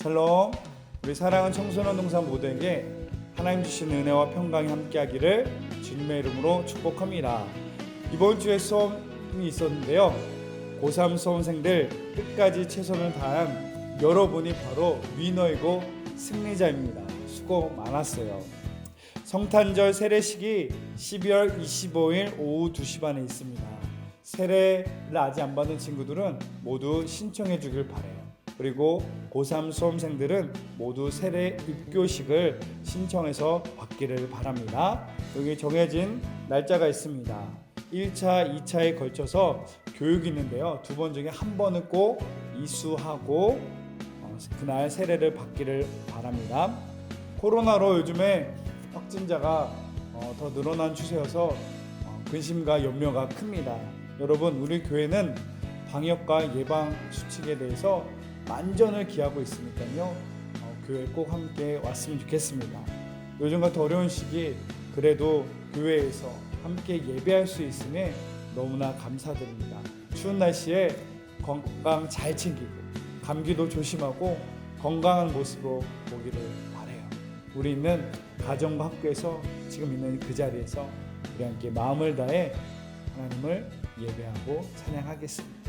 샬롬. 우리 사랑하는 청소년 동사 모두에게 하나님 주신 은혜와 평강이 함께하기를 주님의 이름으로 축복합니다. 이번 주에 수업이 있었는데요, 고3 수험생들 끝까지 최선을 다한 여러분이 바로 위너이고 승리자입니다. 수고 많았어요. 성탄절 세례식이 12월 25일 오후 2시 반에 있습니다. 세례를 아직 안 받은 친구들은 모두 신청해 주길 바라요. 그리고 고3 수험생들은 모두 세례 입교식을 신청해서 받기를 바랍니다. 여기 정해진 날짜가 있습니다. 1차, 2차에 걸쳐서 교육이 있는데요, 두 번 중에 한 번은 꼭 이수하고 그날 세례를 받기를 바랍니다. 코로나로 요즘에 확진자가 더 늘어난 추세여서 근심과 염려가 큽니다. 여러분, 우리 교회는 방역과 예방 수칙에 대해서 만전을 기하고 있으니까요, 교회 꼭 함께 왔으면 좋겠습니다. 요즘 같은 어려운 시기 그래도 교회에서 함께 예배할 수 있음에 너무나 감사드립니다. 추운 날씨에 건강 잘 챙기고 감기도 조심하고 건강한 모습으로 보기를 바라요. 우리 있는 가정과 학교에서 지금 있는 그 자리에서 우리 함께 마음을 다해 하나님을 예배하고 찬양하겠습니다.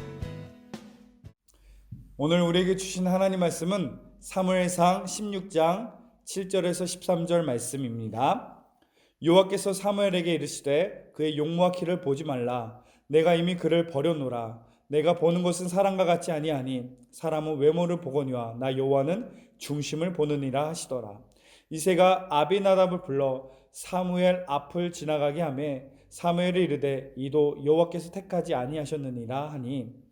오늘 우리에게 주신 하나님 말씀은 사무엘상 16장 7절에서 13절 말씀입니다. 여호와께서 사무엘에게 이르시되 그의 용모와 키를 보지 말라. 내가 이미 그를 버려노라. 내가 보는 것은 사람과 같지 아니하니 사람은 외모를 보거니와 나 여호와는 중심을 보느니라 하시더라. 이새가 아비나답을 불러 사무엘 앞을 지나가게 하며 사무엘이 이르되 이도 여호와께서 택하지 아니하셨느니라 하니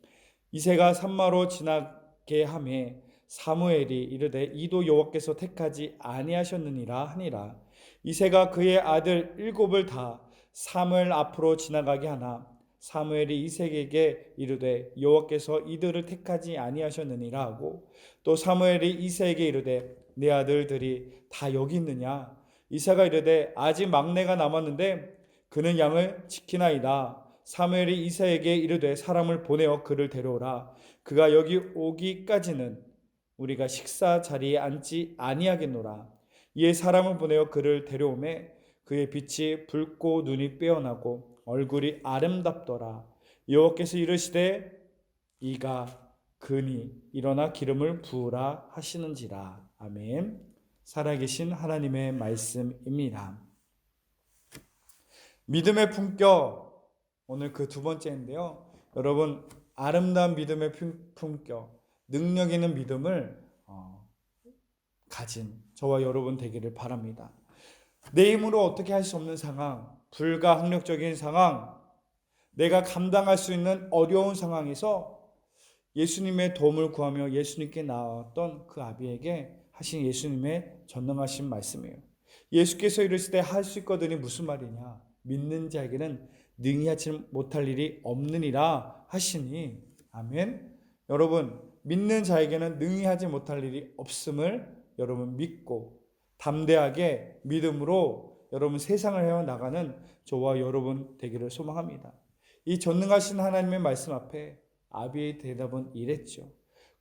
이새가 산마로 지나게 하며 사무엘이 이르되 이도 여호와께서 택하지 아니하셨느니라 하니라. 이새가 그의 아들 7을 다 사무엘 앞으로 지나가게 하나 사무엘이 이새에게 이르되 여호와께서 이들을 택하지 아니하셨느니라 하고 또 사무엘이 이새에게 이르되 내 아들들이 다 여기 있느냐. 이새가 이르되 아직 막내가 남았는데 그는 양을 지키나이다. 사무엘이 이새에게 이르되 사람을 보내어 그를 데려오라. 그가 여기 오기까지는 우리가 식사 자리에 앉지 아니하겠노라. 이에 사람을 보내어 그를 데려오매 그의 빛이 붉고 눈이 빼어나고 얼굴이 아름답더라. 여호와께서 이르시되 이가 그니 일어나 기름을 부으라 하시는지라. 아멘. 살아계신 하나님의 말씀입니다. 믿음의 품격, 오늘 그 두 번째인데요, 여러분, 아름다운 믿음의 품격, 능력 있는 믿음을 가진 저와 여러분 되기를 바랍니다. 내 힘으로 어떻게 할 수 없는 상황, 불가항력적인 상황, 내가 감당할 수 있는 어려운 상황에서 예수님의 도움을 구하며 예수님께 나왔던 그 아비에게 하신 예수님의 전능하신 말씀이에요. 예수께서 이르시되 할 수 있거든이 무슨 말이냐, 믿는 자에게는 능히 하지 못할 일이 없느니라 하시니, 아멘. 여러분, 믿는 자에게는 능히 하지 못할 일이 없음을 여러분 믿고 담대하게 믿음으로 여러분 세상을 헤어나가는 저와 여러분 되기를 소망합니다. 이 전능하신 하나님의 말씀 앞에 아비의 대답은 이랬죠.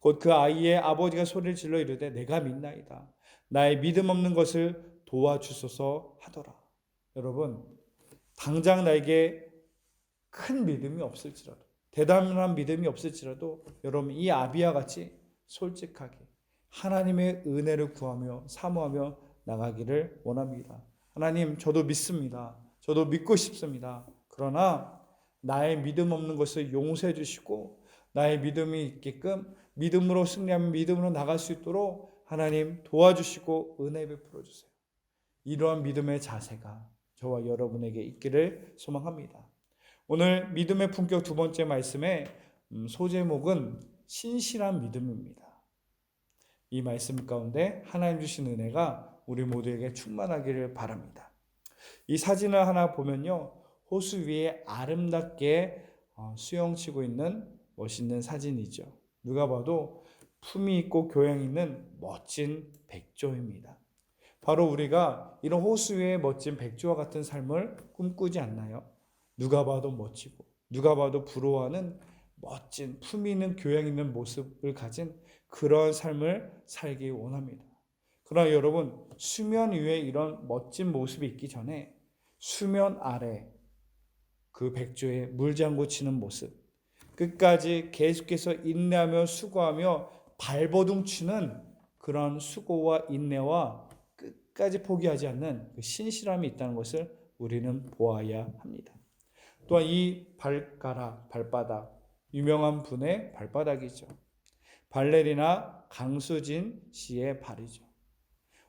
곧 그 아이의 아버지가 소리를 질러 이르되 내가 믿나이다. 나의 믿음 없는 것을 도와주소서 하더라. 여러분, 당장 나에게 큰 믿음이 없을지라도, 대단한 믿음이 없을지라도 여러분 이 아비와 같이 솔직하게 하나님의 은혜를 구하며 사모하며 나가기를 원합니다. 하나님, 저도 믿습니다. 저도 믿고 싶습니다. 그러나 나의 믿음 없는 것을 용서해 주시고 나의 믿음이 있게끔 믿음으로 승리하며 믿음으로 나갈 수 있도록 하나님 도와주시고 은혜 베풀어 주세요. 이러한 믿음의 자세가 저와 여러분에게 있기를 소망합니다. 오늘 믿음의 품격 두 번째 말씀의 소제목은 신실한 믿음입니다. 이 말씀 가운데 하나님 주신 은혜가 우리 모두에게 충만하기를 바랍니다. 이 사진을 하나 보면요, 호수 위에 아름답게 수영치고 있는 멋있는 사진이죠. 누가 봐도 품이 있고 교양 있는 멋진 백조입니다. 바로 우리가 이런 호수 위에 멋진 백조와 같은 삶을 꿈꾸지 않나요? 누가 봐도 멋지고 누가 봐도 부러워하는 멋진 품위 있는 교양 있는 모습을 가진 그런 삶을 살기 원합니다. 그러나 여러분, 수면 위에 이런 멋진 모습이 있기 전에 수면 아래 그 백조의 물장구 치는 모습, 끝까지 계속해서 인내하며 수고하며 발버둥 치는 그런 수고와 인내와 끝까지 포기하지 않는 그 신실함이 있다는 것을 우리는 보아야 합니다. 또한 이 발바닥, 유명한 분의 발바닥이죠. 발레리나 강수진 씨의 발이죠.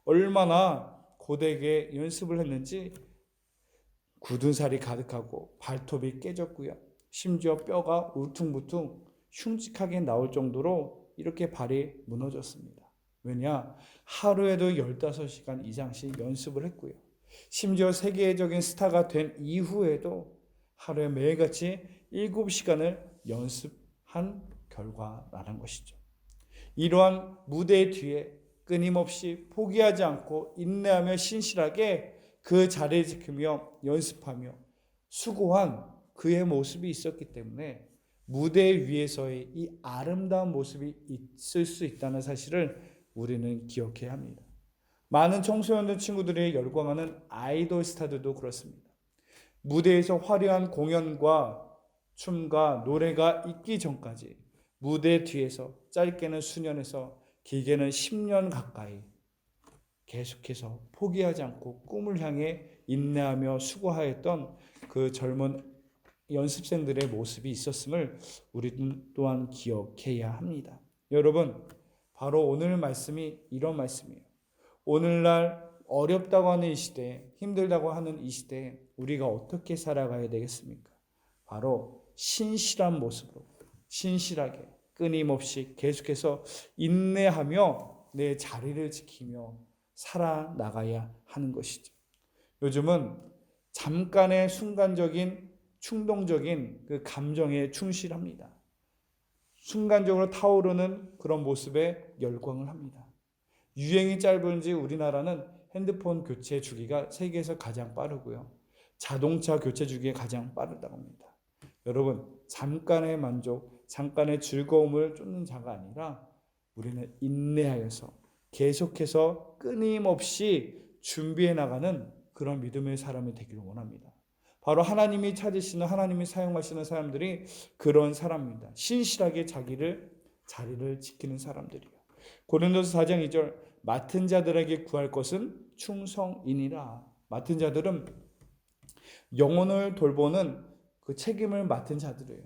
얼마나 고되게 연습을 했는지 굳은 살이 가득하고 발톱이 깨졌고요. 심지어 뼈가 울퉁불퉁 흉측하게 나올 정도로 이렇게 발이 무너졌습니다. 왜냐? 하루에도 15시간 이상씩 연습을 했고요. 심지어 세계적인 스타가 된 이후에도 하루에 매일같이 7시간을 연습한 결과라는 것이죠. 이러한 무대 뒤에 끊임없이 포기하지 않고 인내하며 신실하게 그 자리를 지키며 연습하며 수고한 그의 모습이 있었기 때문에 무대 위에서의 이 아름다운 모습이 있을 수 있다는 사실을 우리는 기억해야 합니다. 많은 청소년들 친구들이 열광하는 아이돌 스타들도 그렇습니다. 무대에서 화려한 공연과 춤과 노래가 있기 전까지 무대 뒤에서 짧게는 수년에서 길게는 10년 가까이 계속해서 포기하지 않고 꿈을 향해 인내하며 수고하였던 그 젊은 연습생들의 모습이 있었음을 우리는 또한 기억해야 합니다. 여러분, 바로 오늘 말씀이 이런 말씀이에요. 오늘날 어렵다고 하는 이 시대에, 힘들다고 하는 이 시대에 우리가 어떻게 살아가야 되겠습니까? 바로 신실한 모습으로, 신실하게 끊임없이 계속해서 인내하며 내 자리를 지키며 살아나가야 하는 것이죠. 요즘은 잠깐의 순간적인 충동적인 그 감정에 충실합니다. 순간적으로 타오르는 그런 모습에 열광을 합니다. 유행이 짧은지 우리나라는 핸드폰 교체 주기가 세계에서 가장 빠르고요. 자동차 교체 주기가 가장 빠르다고 합니다. 여러분, 잠깐의 만족, 잠깐의 즐거움을 쫓는 자가 아니라 우리는 인내하여서 계속해서 끊임없이 준비해 나가는 그런 믿음의 사람이 되기를 원합니다. 바로 하나님이 찾으시는, 하나님이 사용하시는 사람들이 그런 사람입니다. 신실하게 자리를 지키는 사람들이요. 고린도서 4장 2절, 맡은 자들에게 구할 것은 충성이니라. 맡은 자들은 영혼을 돌보는 그 책임을 맡은 자들이에요.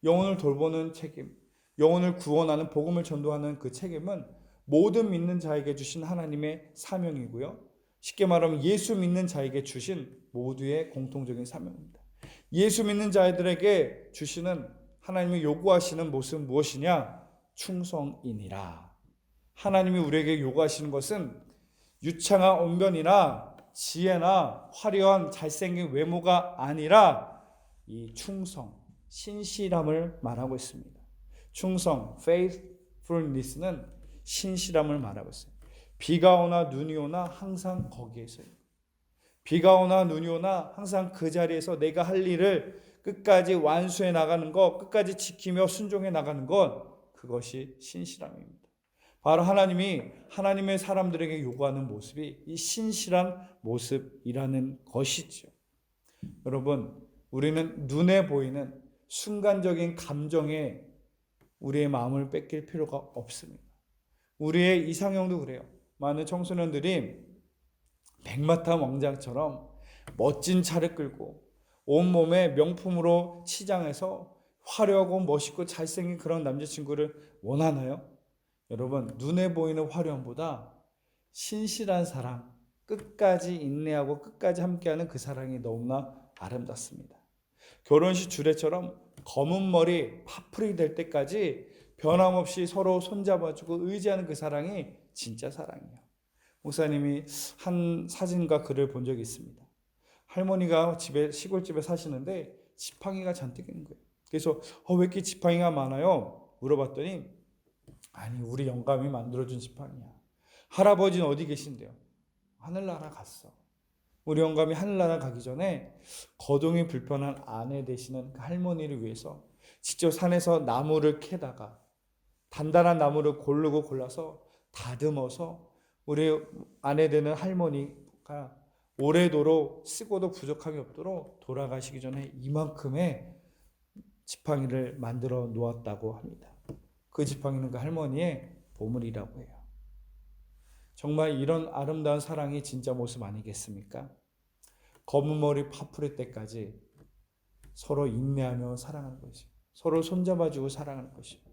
영혼을 돌보는 책임, 영혼을 구원하는, 복음을 전도하는 그 책임은 모든 믿는 자에게 주신 하나님의 사명이고요. 쉽게 말하면 예수 믿는 자에게 주신 모두의 공통적인 사명입니다. 예수 믿는 자들에게 주시는, 하나님이 요구하시는 모습은 무엇이냐? 충성이니라. 하나님이 우리에게 요구하시는 것은 유창한 언변이나 지혜나 화려한 잘생긴 외모가 아니라 이 충성, 신실함을 말하고 있습니다. 충성, faithfulness는 신실함을 말하고 있어요. 비가 오나 눈이 오나 항상 거기에서요. 비가 오나 눈이 오나 항상 그 자리에서 내가 할 일을 끝까지 완수해 나가는 것, 끝까지 지키며 순종해 나가는 것, 그것이 신실함입니다. 바로 하나님이 하나님의 사람들에게 요구하는 모습이 이 신실한 모습이라는 것이죠. 여러분, 우리는 눈에 보이는 순간적인 감정에 우리의 마음을 뺏길 필요가 없습니다. 우리의 이상형도 그래요. 많은 청소년들이 백마탄 왕자처럼 멋진 차를 끌고 온몸에 명품으로 치장해서 화려하고 멋있고 잘생긴 그런 남자친구를 원하나요? 여러분, 눈에 보이는 화려함보다 신실한 사랑, 끝까지 인내하고 끝까지 함께하는 그 사랑이 너무나 아름답습니다. 결혼식 주례처럼 검은 머리 파풀이 될 때까지 변함없이 서로 손잡아주고 의지하는 그 사랑이 진짜 사랑이에요. 목사님이 한 사진과 글을 본 적이 있습니다. 할머니가 시골집에 사시는데 지팡이가 잔뜩 있는 거예요. 그래서 왜 이렇게 지팡이가 많아요? 물어봤더니 아니, 우리 영감이 만들어준 지팡이야. 할아버지는 어디 계신데요? 하늘나라 갔어. 우리 영감이 하늘나라 가기 전에 거동이 불편한 아내 되시는 그 할머니를 위해서 직접 산에서 나무를 캐다가 단단한 나무를 고르고 골라서 다듬어서 우리 아내 되는 할머니가 오래도록 쓰고도 부족함이 없도록 돌아가시기 전에 이만큼의 지팡이를 만들어 놓았다고 합니다. 그 지팡이는 그 할머니의 보물이라고 해요. 정말 이런 아름다운 사랑이 진짜 모습 아니겠습니까? 검은 머리 파풀릴 때까지 서로 인내하며 사랑하는 것이, 서로 손잡아주고 사랑하는 것이,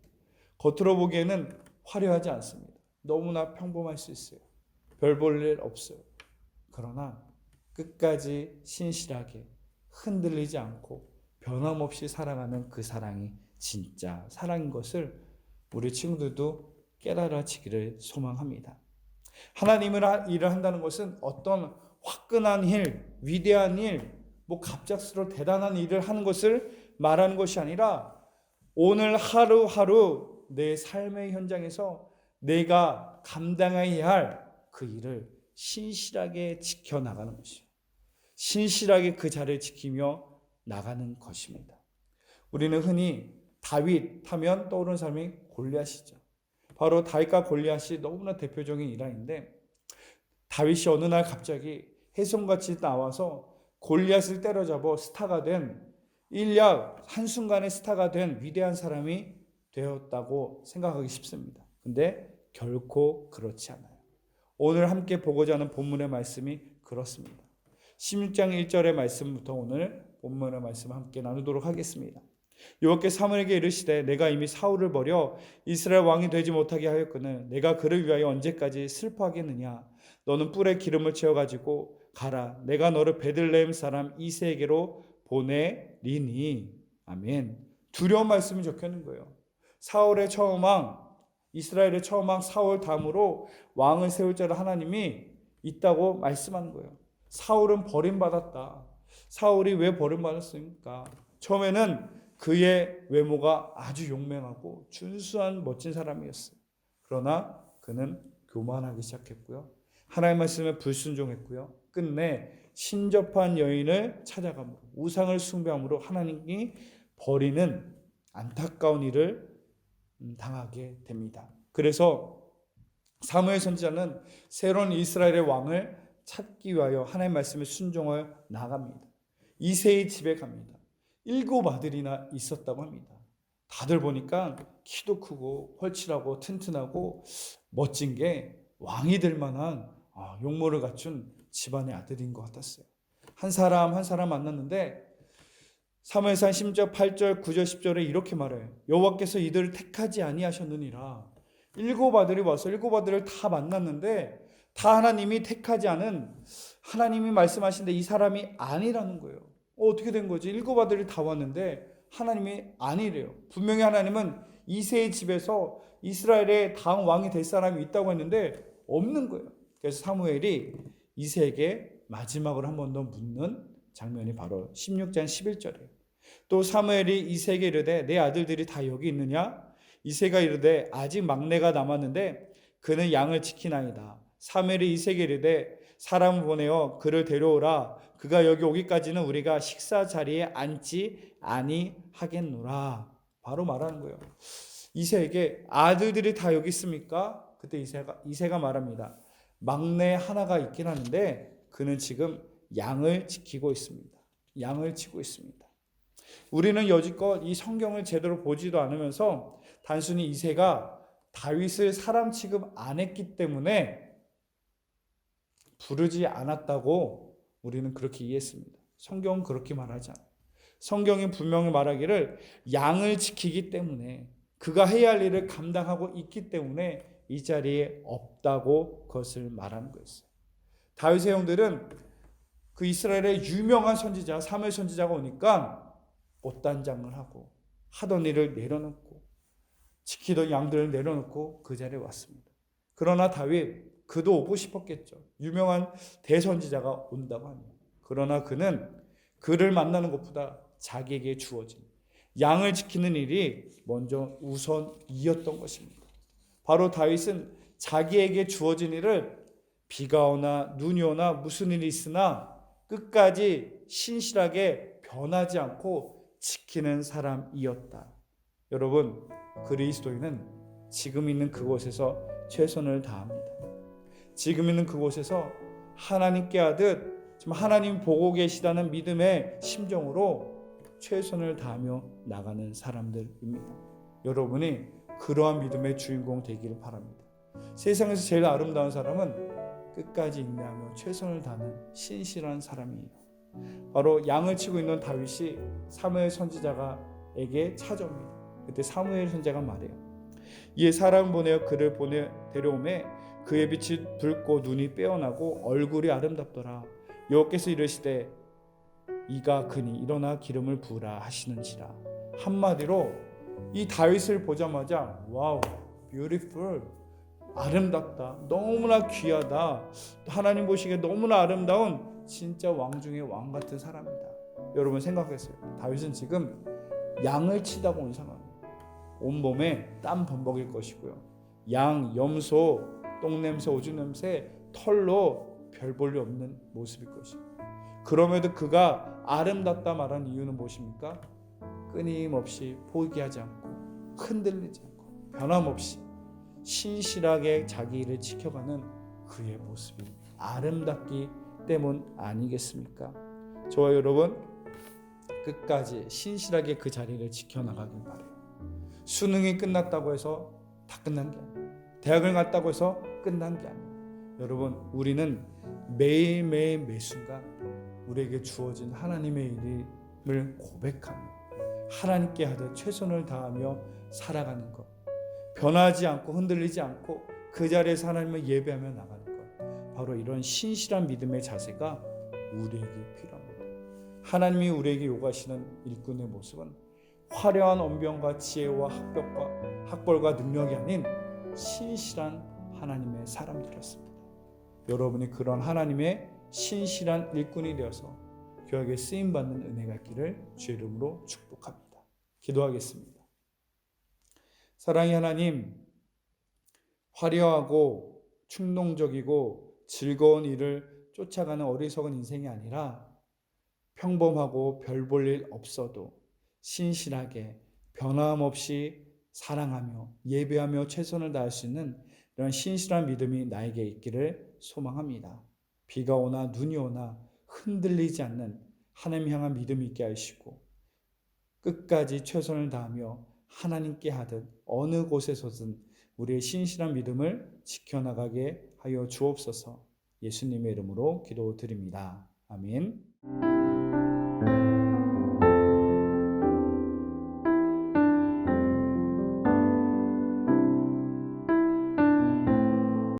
겉으로 보기에는 화려하지 않습니다. 너무나 평범할 수 있어요. 별 볼 일 없어요. 그러나 끝까지 신실하게 흔들리지 않고 변함없이 사랑하는 그 사랑이 진짜 사랑인 것을 우리 친구들도 깨달아지기를 소망합니다. 하나님을 일을 한다는 것은 어떤 화끈한 일, 위대한 일, 갑작스러워 대단한 일을 하는 것을 말하는 것이 아니라 오늘 하루하루 내 삶의 현장에서 내가 감당해야 할 그 일을 신실하게 지켜나가는 것이에요. 신실하게 그 자리를 지키며 나가는 것입니다. 우리는 흔히 다윗 하면 떠오르는 사람이 골리앗이죠. 바로 다윗과 골리앗이 너무나 대표적인 일화인데, 다윗이 어느 날 갑자기 해성같이 나와서 골리앗을 때려잡아 스타가 된, 일약 한순간에 스타가 된 위대한 사람이 되었다고 생각하기 쉽습니다. 근데 결코 그렇지 않아요. 오늘 함께 보고자 하는 본문의 말씀이 그렇습니다. 16장 1절의 말씀부터 오늘 본문의 말씀을 함께 나누도록 하겠습니다. 여호와께서 사무엘에게 이르시되 내가 이미 사울을 버려 이스라엘 왕이 되지 못하게 하였거늘 내가 그를 위하여 언제까지 슬퍼하겠느냐. 너는 뿔에 기름을 채워가지고 가라. 내가 너를 베들레헴 사람 이새에게로 보내리니. 아멘. 두려운 말씀이 적혀 있는 거예요. 사울의 처음 왕, 이스라엘의 처음 왕 사울 다음으로 왕을 세울 자를 하나님이 있다고 말씀하는 거예요. 사울은 버림받았다. 사울이 왜 버림받았습니까? 처음에는 그의 외모가 아주 용맹하고 준수한 멋진 사람이었어요. 그러나 그는 교만하기 시작했고요. 하나님의 말씀에 불순종했고요. 끝내 신접한 여인을 찾아가므로 우상을 숭배함으로 하나님이 버리는 안타까운 일을 당하게 됩니다. 그래서 사무엘 선지자는 새로운 이스라엘의 왕을 찾기 위하여 하나님의 말씀에 순종하여 나갑니다. 이새의 집에 갑니다. 7 아들이나 있었다고 합니다. 다들 보니까 키도 크고 헐칠하고 튼튼하고 멋진 게 왕이 될 만한 용모를 갖춘 집안의 아들인 것 같았어요. 한 사람 한 사람 만났는데 사무엘상 10절 8절 9절 10절에 이렇게 말해요. 여호와께서 이들을 택하지 아니하셨느니라. 7 아들이 와서 7 아들을 다 만났는데 다 하나님이 택하지 않은, 하나님이 말씀하신데 이 사람이 아니라는 거예요. 어떻게 된 거지? 7 아들이 다 왔는데 하나님이 아니래요. 분명히 하나님은 이새의 집에서 이스라엘의 다음 왕이 될 사람이 있다고 했는데 없는 거예요. 그래서 사무엘이 이새에게 마지막으로 한 번 더 묻는 장면이 바로 16장 11절이에요. 또 사무엘이 이새에게 이르되 내 아들들이 다 여기 있느냐? 이새가 이르되 아직 막내가 남았는데 그는 양을 지키나이다. 사무엘이 이새에게 이르되 사람을 보내어 그를 데려오라. 그가 여기 오기까지는 우리가 식사 자리에 앉지 아니하겠노라. 바로 말하는 거예요. 이새에게 아들들이 다 여기 있습니까? 그때 이새가 말합니다. 막내 하나가 있긴 하는데 그는 지금 양을 지키고 있습니다. 양을 치고 있습니다. 우리는 여지껏 이 성경을 제대로 보지도 않으면서 단순히 이새가 다윗을 사람 취급 안 했기 때문에 부르지 않았다고 우리는 그렇게 이해했습니다. 성경은 그렇게 말하지 않아요. 성경이 분명히 말하기를 양을 지키기 때문에, 그가 해야 할 일을 감당하고 있기 때문에 이 자리에 없다고 그것을 말하는 거였어요. 다윗의 형들은 그 이스라엘의 유명한 선지자 사무엘 선지자가 오니까 옷단장을 하고 하던 일을 내려놓고 지키던 양들을 내려놓고 그 자리에 왔습니다. 그러나 다윗, 그도 오고 싶었겠죠. 유명한 대선지자가 온다고 합니다. 그러나 그는 그를 만나는 것보다 자기에게 주어진 양을 지키는 일이 먼저 우선이었던 것입니다. 바로 다윗은 자기에게 주어진 일을 비가 오나 눈이 오나 무슨 일이 있으나 끝까지 신실하게 변하지 않고 지키는 사람이었다. 여러분, 그리스도인은 지금 있는 그곳에서 최선을 다합니다. 지금 있는 그곳에서 하나님께 하듯 지금 하나님 보고 계시다는 믿음의 심정으로 최선을 다하며 나가는 사람들입니다. 여러분이 그러한 믿음의 주인공 되기를 바랍니다. 세상에서 제일 아름다운 사람은 끝까지 인내하며 최선을 다하는 신실한 사람이에요. 바로 양을 치고 있는 다윗이 사무엘 선지자에게 찾아옵니다. 그때 사무엘 선지자가 말해요. 이에 사람 보내어 그를 데려오매 그의 빛이 붉고 눈이 빼어나고 얼굴이 아름답더라. 여호와께서 이르시되 이가 그니 일어나 기름을 부으라 하시는지라. 한마디로 이 다윗을 보자마자 와우, beautiful, 아름답다, 너무나 귀하다, 하나님 보시기에 너무나 아름다운 진짜 왕 중의 왕 같은 사람이다. 여러분 생각했어요. 다윗은 지금 양을 치다가 온 상황이에요. 온몸에 땀 범벅일 것이고요. 양, 염소, 똥냄새, 오줌냄새, 털로 별 볼 일 없는 모습일 것이고, 그럼에도 그가 아름답다 말한 이유는 무엇입니까? 끊임없이 포기하지 않고 흔들리지 않고 변함없이 신실하게 자기 일을 지켜가는 그의 모습이 아름답기 때문 아니겠습니까? 저와 여러분 끝까지 신실하게 그 자리를 지켜나가길 바라요. 수능이 끝났다고 해서 다 끝난 게 아니에요. 대학을 갔다고 해서 끝난 게 아니에요. 여러분, 우리는 매일매일 매순간 우리에게 주어진 하나님의 이름을 고백하며 하나님께 하듯 최선을 다하며 살아가는 것, 변하지 않고 흔들리지 않고 그 자리에서 하나님을 예배하며 나가는 것, 바로 이런 신실한 믿음의 자세가 우리에게 필요합니다. 하나님이 우리에게 요구하시는 일꾼의 모습은 화려한 언변과 지혜와 학벌과 능력이 아닌 신실한 하나님의 사람들이었습니다. 여러분이 그런 하나님의 신실한 일꾼이 되어서 교회에 쓰임받는 은혜가 있기를 주의 이름으로 축복합니다. 기도하겠습니다. 사랑의 하나님, 화려하고 충동적이고 즐거운 일을 쫓아가는 어리석은 인생이 아니라 평범하고 별 볼 일 없어도 신실하게 변함없이 사랑하며 예배하며 최선을 다할 수 있는 이런 신실한 믿음이 나에게 있기를 소망합니다. 비가 오나 눈이 오나 흔들리지 않는 하나님 향한 믿음이 있게 하시고 끝까지 최선을 다하며 하나님께 하듯 어느 곳에서든 우리의 신실한 믿음을 지켜나가게 하여 주옵소서. 예수님의 이름으로 기도드립니다. 아멘.